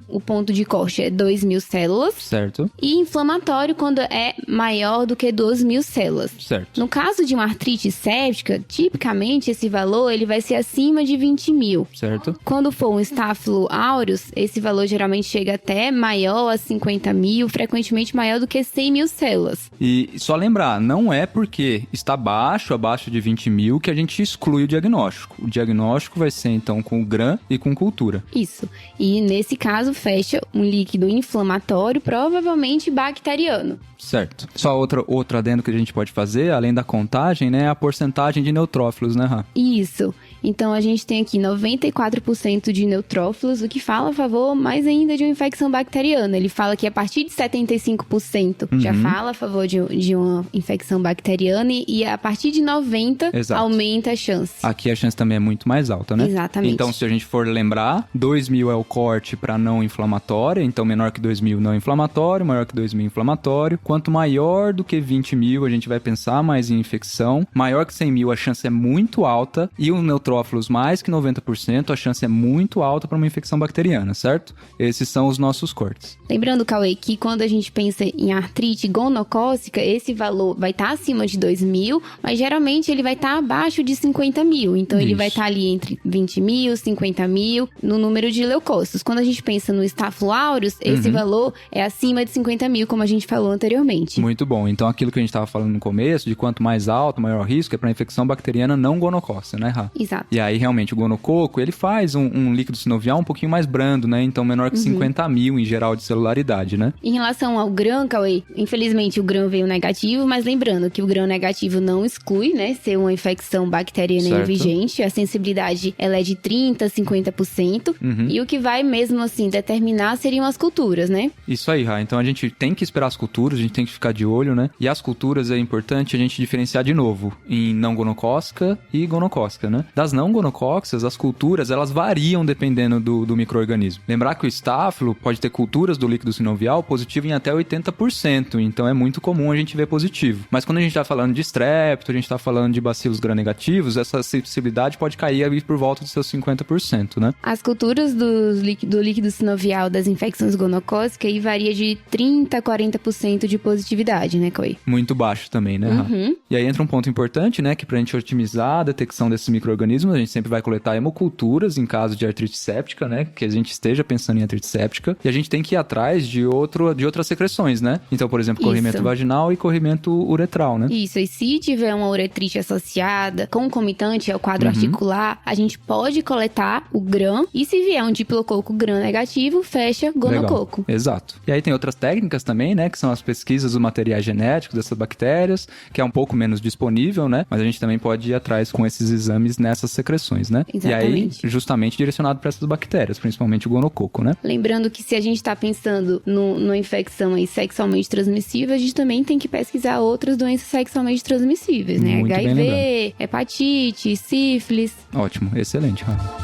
o ponto de corte é 2.000 células, Certo. e inflamatório quando é maior do que 2.000 células. Certo. No caso de uma artrite séptica, tipicamente esse valor ele vai ser acima de 20.000. Certo. Quando for um Staphylo aureus, esse valor geralmente chega até maior a 50.000, frequentemente maior do que 100.000 células. E só lembrar, não é porque está abaixo de 20 mil, que a gente exclui o diagnóstico. O diagnóstico vai ser, então, com o GRAM e com cultura. Isso. E nesse caso, fecha um líquido inflamatório, provavelmente bacteriano. Certo. Só outro adendo que a gente pode fazer, além da contagem, né, é a porcentagem de neutrófilos, né, Rá? Isso. Então, a gente tem aqui 94% de neutrófilos, o que fala a favor mais ainda de uma infecção bacteriana. Ele fala que a partir de 75% já fala a favor de uma infecção bacteriana e a partir de 90% Exato. aumenta a chance. Aqui a chance também é muito mais alta, né? Exatamente. Então, se a gente for lembrar, 2.000 é o corte para não inflamatória, então menor que 2.000 não inflamatório, maior que 2.000 inflamatório. Quanto maior do que 20.000, a gente vai pensar mais em infecção. Maior que 100.000, a chance é muito alta. E o neutrófilos mais que 90%, a chance é muito alta para uma infecção bacteriana, certo? Esses são os nossos cortes. Lembrando, Cauê, que quando a gente pensa em artrite gonocócica, esse valor vai estar acima de 2.000, mas geralmente ele vai estar abaixo de 50.000. Então, ele Isso. vai estar ali entre 20.000, 50.000 no número de leucócitos. Quando a gente pensa no Staphylo aureus, esse valor é acima de 50.000, como a gente falou anteriormente. Muito bom. Então, aquilo que a gente estava falando no começo, de quanto mais alto, maior risco, é para infecção bacteriana não gonocócica, né, Rá? Exato. E aí, realmente, o gonococo, ele faz um líquido sinovial um pouquinho mais brando, né? Então, menor que 50.000 em geral de celularidade, né? Em relação ao GRAM, Cauê, infelizmente o GRAM veio negativo, mas lembrando que o GRAM negativo não exclui, né, ser uma infecção bacteriana Certo. vigente. A sensibilidade, ela é de 30% a 50%. E o que vai mesmo, assim, determinar seriam as culturas, né? Isso aí, Rá. Então, a gente tem que esperar as culturas, a gente tem que ficar de olho, né? E as culturas é importante a gente diferenciar de novo em não gonocócica e gonocócica, né? Das não gonocócicas, as culturas, elas variam dependendo do micro-organismo. Lembrar que o estáfilo pode ter culturas do líquido sinovial positivo em até 80%, então é muito comum a gente ver positivo. Mas quando a gente está falando de estrepto, a gente está falando de bacilos gram-negativos, essa sensibilidade pode cair ali por volta dos seus 50%, né? As culturas do líquido sinovial das infecções gonocócicas aí varia de 30% a 40% de positividade, né, Cauê? Muito baixo também, né, Rá? E aí entra um ponto importante, né, que pra gente otimizar a detecção desses micro-organismos, organismos, a gente sempre vai coletar hemoculturas em caso de artrite séptica, né? Que a gente esteja pensando em artrite séptica. E a gente tem que ir atrás de outras secreções, né? Então, por exemplo, corrimento vaginal e corrimento uretral, né? Isso, e se tiver uma uretrite associada, concomitante ao quadro articular, a gente pode coletar o gram, e se vier um diplococo gram negativo, fecha gonococo. Legal. Exato. E aí tem outras técnicas também, né? Que são as pesquisas dos materiais genéticos dessas bactérias, que é um pouco menos disponível, né? Mas a gente também pode ir atrás com esses exames nessas secreções, né? Exatamente. E aí, justamente direcionado para essas bactérias, principalmente o gonococo, né? Lembrando que se a gente está pensando numa infecção aí sexualmente transmissível, a gente também tem que pesquisar outras doenças sexualmente transmissíveis, né? Muito bem HIV, lembrado. hepatite, sífilis. Ótimo, excelente, Rafa.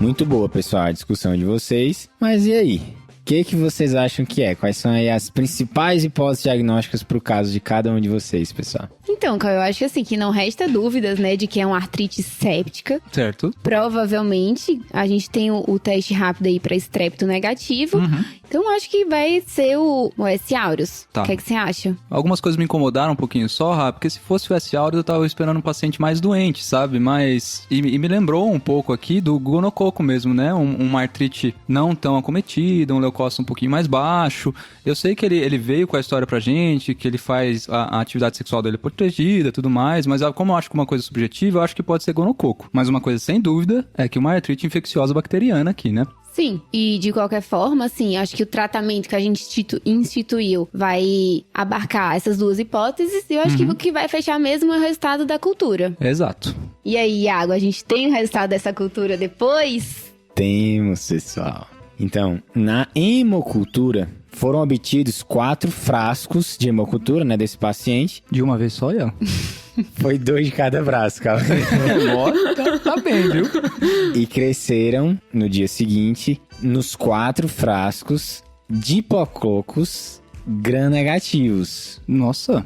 Muito boa, pessoal, a discussão de vocês. Mas e aí? O que vocês acham que é? Quais são aí as principais hipóteses diagnósticas para o caso de cada um de vocês, pessoal? Então, Caio, eu acho assim que não resta dúvidas, né, de que é uma artrite séptica. Certo. Provavelmente, a gente tem o teste rápido aí para estrépito negativo. Então, acho que vai ser o S. aureus. Tá. O que é que você acha? Algumas coisas me incomodaram um pouquinho só, Rafa, porque se fosse o S. aureus eu tava esperando um paciente mais doente, sabe? Mas... E me lembrou um pouco aqui do gonococo mesmo, né? Uma artrite não tão acometida, um leucócito um pouquinho mais baixo. Eu sei que ele veio com a história pra gente, que ele faz a atividade sexual dele protegida e tudo mais, mas como eu acho que uma coisa subjetiva, eu acho que pode ser gonococo. Mas uma coisa sem dúvida é que uma artrite infecciosa bacteriana aqui, né? Sim, e de qualquer forma, assim, acho que o tratamento que a gente instituiu vai abarcar essas duas hipóteses, e eu acho que o que vai fechar mesmo é o resultado da cultura. Exato. E aí, Iago, a gente tem o resultado dessa cultura depois? Temos, pessoal. Então, na hemocultura, foram obtidos 4 frascos de hemocultura, né, desse paciente. De uma vez só, Iago? Foi 2 de cada braço, cara. Tá bem, viu? E cresceram, no dia seguinte, nos 4 frascos diplococcus gram-negativos. Nossa,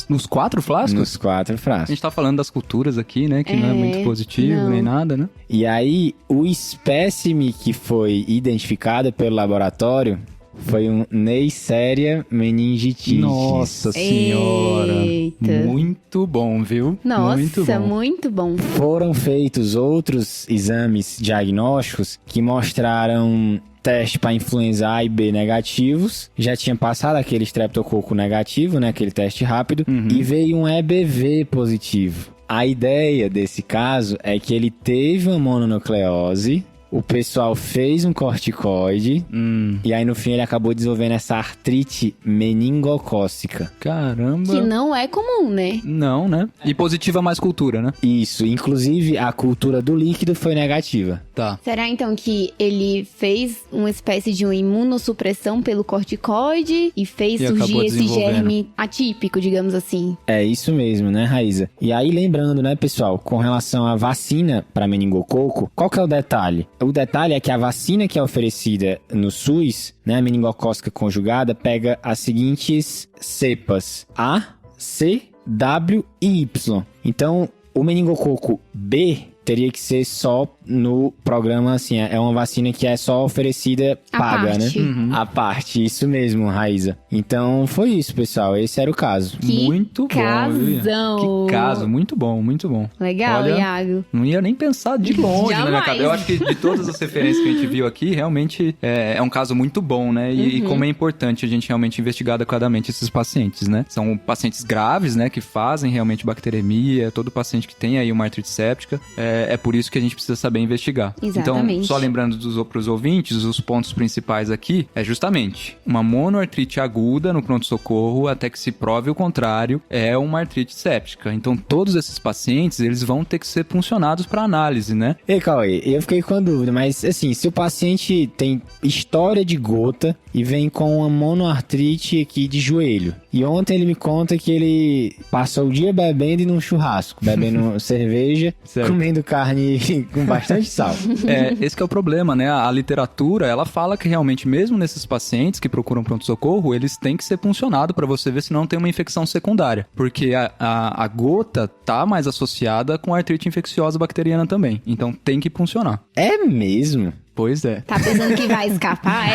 nos 4 frascos? Nos 4 A frascos. gente tá falando das culturas aqui, né? Que não é muito positivo, não. nem nada, né? E aí, o espécime que foi identificado pelo laboratório foi um Neisseria meningitidis. Nossa senhora. Eita. Muito bom, viu? Nossa, muito bom. muito bom. Foram feitos outros exames diagnósticos que mostraram teste para influenza A e B negativos. Já tinha passado aquele streptococo negativo, né? Aquele teste rápido. E veio um EBV positivo. A ideia desse caso é que ele teve uma mononucleose. O pessoal fez um corticoide e aí no fim ele acabou desenvolvendo essa artrite meningocócica. Caramba. Que não é comum, né? Não, né? E positiva mais cultura, né? Isso, inclusive a cultura do líquido foi negativa. Tá. Será então que ele fez uma espécie de uma imunossupressão pelo corticoide e fez E surgir acabou esse desenvolvendo. germe atípico, digamos assim? É isso mesmo, né, Raíza? E aí lembrando, né, pessoal, com relação à vacina para meningococo, qual que é o detalhe? O detalhe é que a vacina que é oferecida no SUS, né, a meningocócica conjugada, pega as seguintes cepas: A, C, W e Y. Então, o meningococo B teria que ser só no programa, assim, é uma vacina que é só oferecida À paga, parte. né? A parte, isso mesmo, Raíza. Então, foi isso, pessoal, esse era o caso. Que muito bom, viu? casão. Que caso, muito bom, muito bom. Legal, Olha, Iago. Não ia nem pensar de longe na minha Jamais. cabeça. Eu acho que de todas as referências que a gente viu aqui, realmente é um caso muito bom, né? E como é importante a gente realmente investigar adequadamente esses pacientes, né? São pacientes graves, né? Que fazem realmente bacteremia, todo paciente que tem aí uma artrite séptica. É por isso que a gente precisa saber investigar. Exatamente. Então, só lembrando para os ouvintes, os pontos principais aqui é justamente uma monoartrite aguda no pronto-socorro, até que se prove o contrário, é uma artrite séptica. Então, todos esses pacientes, eles vão ter que ser puncionados para análise, né? E Cauê, eu fiquei com a dúvida, mas assim, se o paciente tem história de gota e vem com uma monoartrite aqui de joelho, e ontem ele me conta que ele passou o dia bebendo num churrasco, bebendo cerveja, Certo. comendo carne com bastante sal. Esse que é o problema, né? A literatura, ela fala que realmente, mesmo nesses pacientes que procuram pronto-socorro, eles têm que ser puncionados para você ver se não tem uma infecção secundária. Porque a gota tá mais associada com artrite infecciosa bacteriana também. Então tem que puncionar. É mesmo? Pois é. Tá pensando que vai escapar?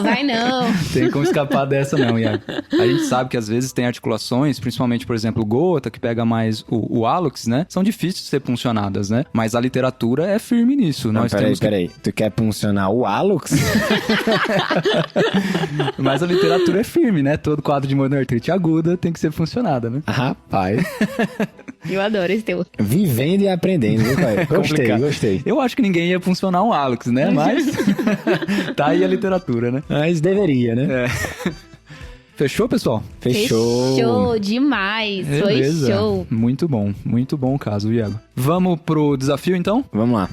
Vai não. Tem como escapar dessa não, Iago. A gente sabe que às vezes tem articulações, principalmente, por exemplo, gota, que pega mais o hálux, né? São difíceis de ser puncionadas, né? Mas a literatura é firme nisso. Não, peraí. Tu quer puncionar o hálux? Mas a literatura é firme, né? Todo quadro de monoartrite aguda tem que ser funcionada, né? Rapaz. Eu adoro esse teu. Vivendo e aprendendo, viu, pai? Gostei. Eu acho que ninguém ia funcionar um hálux, né? Mas tá aí a literatura, né? Mas deveria, né? É. Fechou, pessoal? Fechou demais. Beleza. Foi show. Muito bom o caso, Iago. Vamos pro desafio, então? Vamos lá.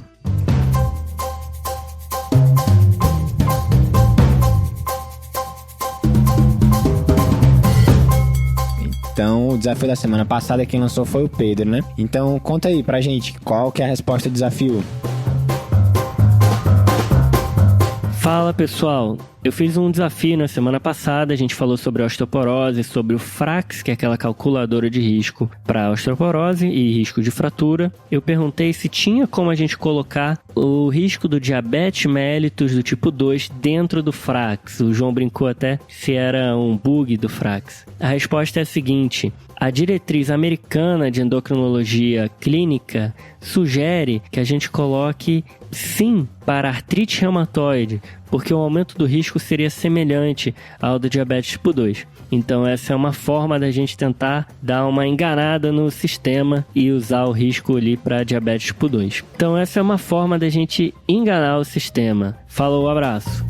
Então, o desafio da semana passada, quem lançou foi o Pedro, né? Então, conta aí pra gente, qual que é a resposta do desafio? Fala, pessoal. Eu fiz um desafio na semana passada, a gente falou sobre osteoporose, sobre o Frax, que é aquela calculadora de risco para osteoporose e risco de fratura. Eu perguntei se tinha como a gente colocar o risco do diabetes mellitus do tipo 2 dentro do Frax. O João brincou até se era um bug do Frax. A resposta é a seguinte: a diretriz americana de endocrinologia clínica sugere que a gente coloque sim para artrite reumatoide, porque o aumento do risco seria semelhante ao do diabetes tipo 2. Então essa é uma forma da gente tentar dar uma enganada no sistema e usar o risco ali para diabetes tipo 2. Então essa é uma forma da gente enganar o sistema. Falou, abraço!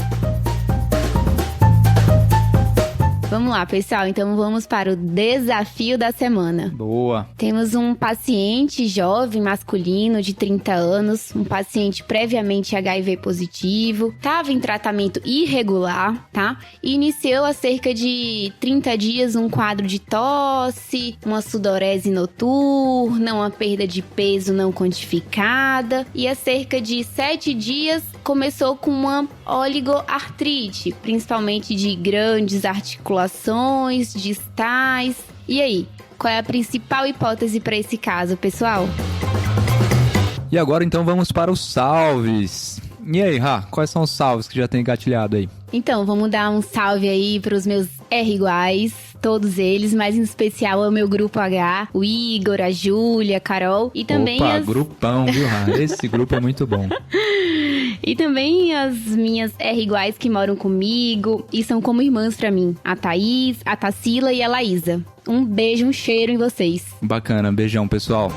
Vamos lá, pessoal. Então vamos para o desafio da semana. Boa. Temos um paciente jovem masculino de 30 anos, um paciente previamente HIV positivo, estava em tratamento irregular, tá? E iniciou há cerca de 30 dias um quadro de tosse, uma sudorese noturna, uma perda de peso não quantificada, e há cerca de 7 dias começou com uma oligoartrite, principalmente de grandes articulações, distais. E aí, qual é a principal hipótese para esse caso, pessoal? E agora então vamos para os salves. E aí, Rá, quais são os salves que já tem engatilhado aí? Então, vamos dar um salve aí para os meus R iguais, todos eles, mas em especial ao meu grupo H, o Igor, a Júlia, a Carol e também grupão, viu, Rá? Esse grupo é muito bom. E também as minhas R iguais que moram comigo e são como irmãs pra mim, a Thaís, a Tassila e a Laísa. Um beijo, um cheiro em vocês. Bacana, beijão, pessoal.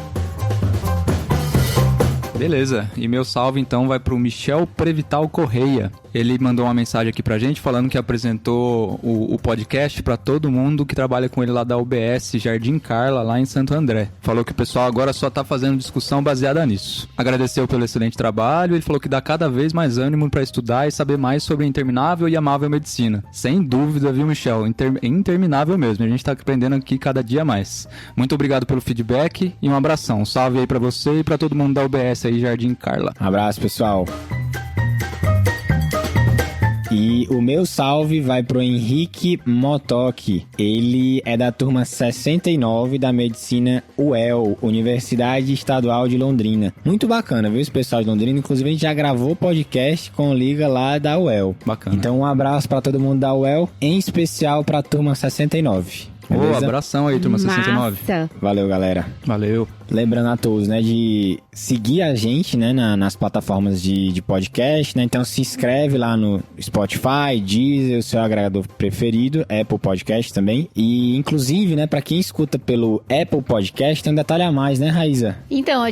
Beleza, e meu salve então vai pro Michel Prevital Correia. Ele mandou uma mensagem aqui pra gente falando que apresentou o podcast pra todo mundo que trabalha com ele lá da UBS Jardim Carla, lá em Santo André. Falou que o pessoal agora só tá fazendo discussão baseada nisso. Agradeceu pelo excelente trabalho, ele falou que dá cada vez mais ânimo pra estudar e saber mais sobre a interminável e amável medicina. Sem dúvida, viu, Michel? Interminável mesmo, a gente tá aprendendo aqui cada dia mais. Muito obrigado pelo feedback e um abração. Salve aí pra você e pra todo mundo da UBS aí, Jardim Carla. Abraço, pessoal. E o meu salve vai pro Henrique Motoki. Ele é da turma 69 da Medicina UEL, Universidade Estadual de Londrina. Muito bacana, viu, esse pessoal de Londrina? Inclusive, a gente já gravou podcast com liga lá da UEL. Bacana. Então, um abraço pra todo mundo da UEL, em especial pra turma 69. Ô, abração aí, turma 69. Massa. Valeu, galera. Valeu. Lembrando a todos, né, de seguir a gente, né, nas plataformas de podcast, né? Então se inscreve lá no Spotify, Deezer, o seu agregador preferido, Apple Podcast também. E inclusive, né, pra quem escuta pelo Apple Podcast, tem um detalhe a mais, né, Raíza? Então,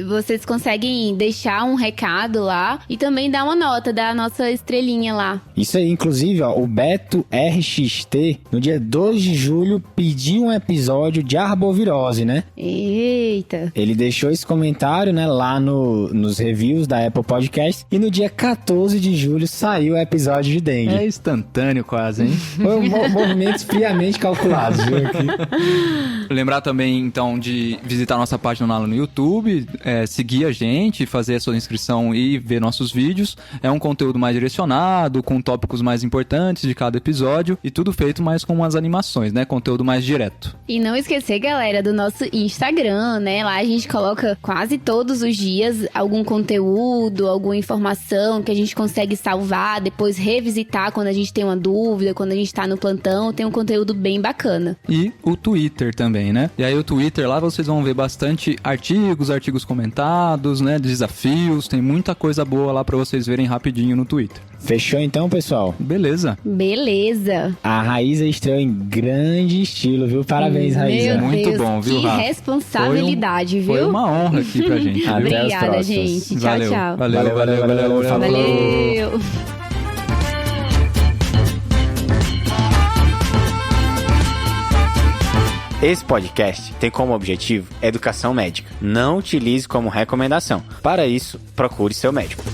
vocês conseguem deixar um recado lá e também dar uma nota da nossa estrelinha lá. Isso aí, inclusive, ó, o Beto RXT, no dia 2 de julho, pediu um episódio de arbovirose, né? Eita. Ele deixou esse comentário, né, lá nos reviews da Apple Podcast. E no dia 14 de julho saiu o episódio de dengue. É instantâneo quase, hein? Foi movimentos friamente calculados, viu? Aqui. Lembrar também, então, de visitar nossa página lá no YouTube, seguir a gente, fazer a sua inscrição e ver nossos vídeos. É um conteúdo mais direcionado, com tópicos mais importantes de cada episódio e tudo feito mais com umas animações, né? Conteúdo conteúdo mais direto. E não esquecer, galera, do nosso Instagram, né? Lá a gente coloca quase todos os dias algum conteúdo, alguma informação que a gente consegue salvar, depois revisitar quando a gente tem uma dúvida, quando a gente tá no plantão. Tem um conteúdo bem bacana. E o Twitter também, né? E aí o Twitter lá vocês vão ver bastante artigos comentados, né? Desafios, tem muita coisa boa lá pra vocês verem rapidinho no Twitter. Fechou então, pessoal? Beleza. Beleza. A Raíza estreou em grande estilo, viu? Parabéns, Raíza. Meu Muito Deus, bom, viu, que Rafa? responsabilidade, viu? Foi uma honra aqui pra gente. Viu? Até os Obrigada, próximos. gente. Tchau, Valeu. tchau. Valeu. Falou. Valeu. Esse podcast tem como objetivo educação médica. Não utilize como recomendação. Para isso, procure seu médico.